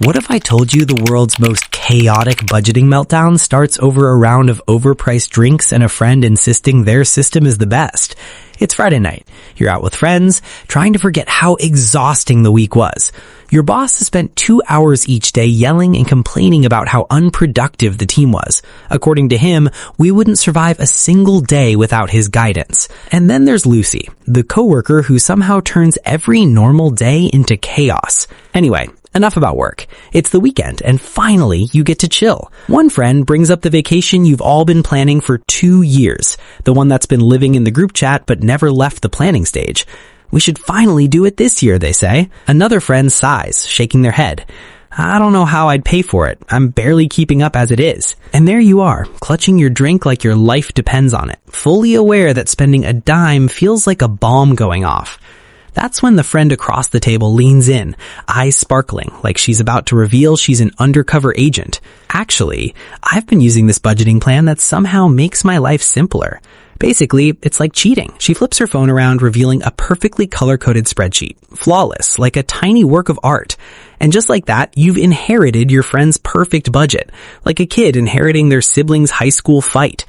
What if I told you the world's most chaotic budgeting meltdown starts over a round of overpriced drinks and a friend insisting their system is the best? It's Friday night. You're out with friends, trying to forget how exhausting the week was. Your boss has spent 2 hours each day yelling and complaining about how unproductive the team was. According to him, we wouldn't survive a single day without his guidance. And then there's Lucy, the coworker who somehow turns every normal day into chaos. Anyway, enough about work. It's the weekend, and finally, you get to chill. One friend brings up the vacation you've all been planning for 2 years, the one that's been living in the group chat but never left the planning stage. We should finally do it this year, they say. Another friend sighs, shaking their head. I don't know how I'd pay for it. I'm barely keeping up as it is. And there you are, clutching your drink like your life depends on it, fully aware that spending a dime feels like a bomb going off. That's when the friend across the table leans in, eyes sparkling, like she's about to reveal she's an undercover agent. Actually, I've been using this budgeting plan that somehow makes my life simpler. Basically, it's like cheating. She flips her phone around, revealing a perfectly color-coded spreadsheet. Flawless, like a tiny work of art. And just like that, you've inherited your friend's perfect budget, like a kid inheriting their sibling's high school fight.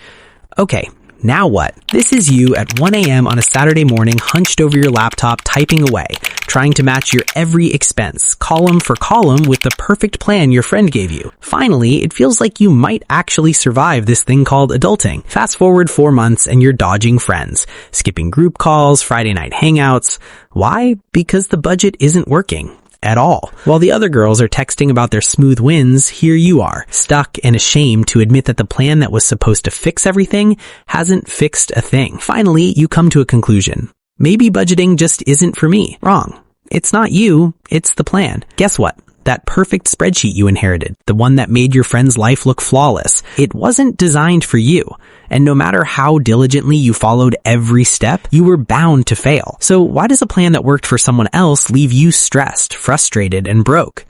Okay. Now what? This is you at 1 a.m. on a Saturday morning, hunched over your laptop, typing away, trying to match your every expense, column for column, with the perfect plan your friend gave you. Finally, it feels like you might actually survive this thing called adulting. Fast forward 4 months and you're dodging friends, skipping group calls, Friday night hangouts. Why? Because the budget isn't working. At all. While the other girls are texting about their smooth wins, here you are, stuck and ashamed to admit that the plan that was supposed to fix everything hasn't fixed a thing. Finally, you come to a conclusion. Maybe budgeting just isn't for me. Wrong. It's not you, it's the plan. Guess what? That perfect spreadsheet you inherited, the one that made your friend's life look flawless, it wasn't designed for you. And no matter how diligently you followed every step, you were bound to fail. So why does a plan that worked for someone else leave you stressed, frustrated, and broke?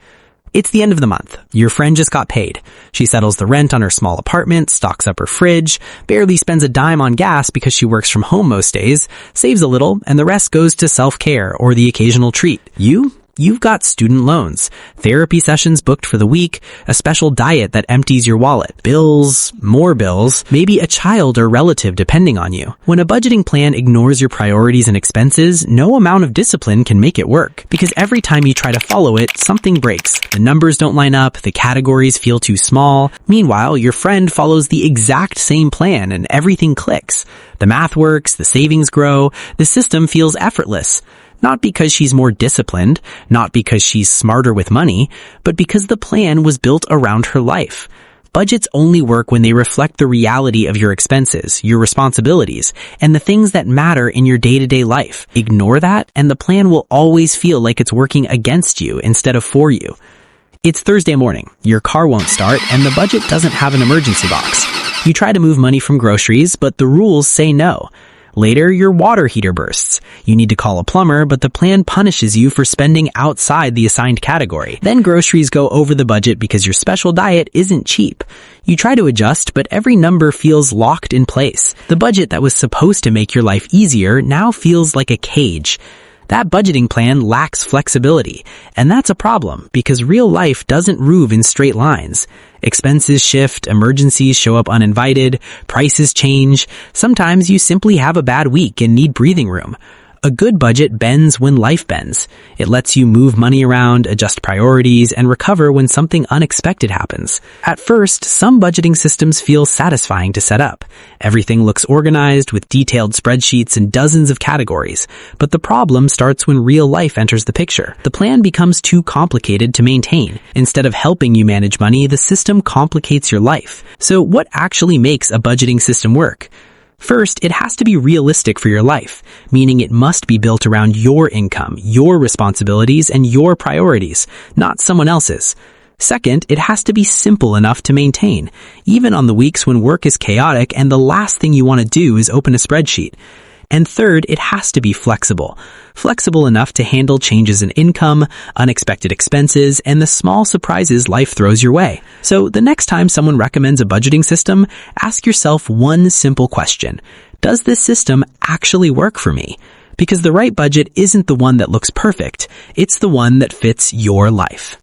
It's the end of the month. Your friend just got paid. She settles the rent on her small apartment, stocks up her fridge, barely spends a dime on gas because she works from home most days, saves a little, and the rest goes to self-care or the occasional treat. You've got student loans, therapy sessions booked for the week, a special diet that empties your wallet, bills, more bills, maybe a child or relative depending on you. When a budgeting plan ignores your priorities and expenses, no amount of discipline can make it work. Because every time you try to follow it, something breaks. The numbers don't line up, the categories feel too small. Meanwhile, your friend follows the exact same plan and everything clicks. The math works, the savings grow, the system feels effortless. Not because she's more disciplined, not because she's smarter with money, but because the plan was built around her life. Budgets only work when they reflect the reality of your expenses, your responsibilities, and the things that matter in your day-to-day life. Ignore that, and the plan will always feel like it's working against you instead of for you. It's Thursday morning, your car won't start, and the budget doesn't have an emergency box. You try to move money from groceries, but the rules say no. Later, your water heater bursts. You need to call a plumber, but the plan punishes you for spending outside the assigned category. Then groceries go over the budget because your special diet isn't cheap. You try to adjust, but every number feels locked in place. The budget that was supposed to make your life easier now feels like a cage. That budgeting plan lacks flexibility, and that's a problem because real life doesn't move in straight lines. Expenses shift, emergencies show up uninvited, prices change. Sometimes you simply have a bad week and need breathing room. A good budget bends when life bends. It lets you move money around, adjust priorities, and recover when something unexpected happens. At first, some budgeting systems feel satisfying to set up. Everything looks organized with detailed spreadsheets and dozens of categories. But the problem starts when real life enters the picture. The plan becomes too complicated to maintain. Instead of helping you manage money, the system complicates your life. So what actually makes a budgeting system work? First, it has to be realistic for your life, meaning it must be built around your income, your responsibilities, and your priorities, not someone else's. Second, it has to be simple enough to maintain, even on the weeks when work is chaotic and the last thing you want to do is open a spreadsheet. And third, it has to be flexible enough to handle changes in income, unexpected expenses, and the small surprises life throws your way. So the next time someone recommends a budgeting system, ask yourself one simple question. Does this system actually work for me? Because the right budget isn't the one that looks perfect, it's the one that fits your life.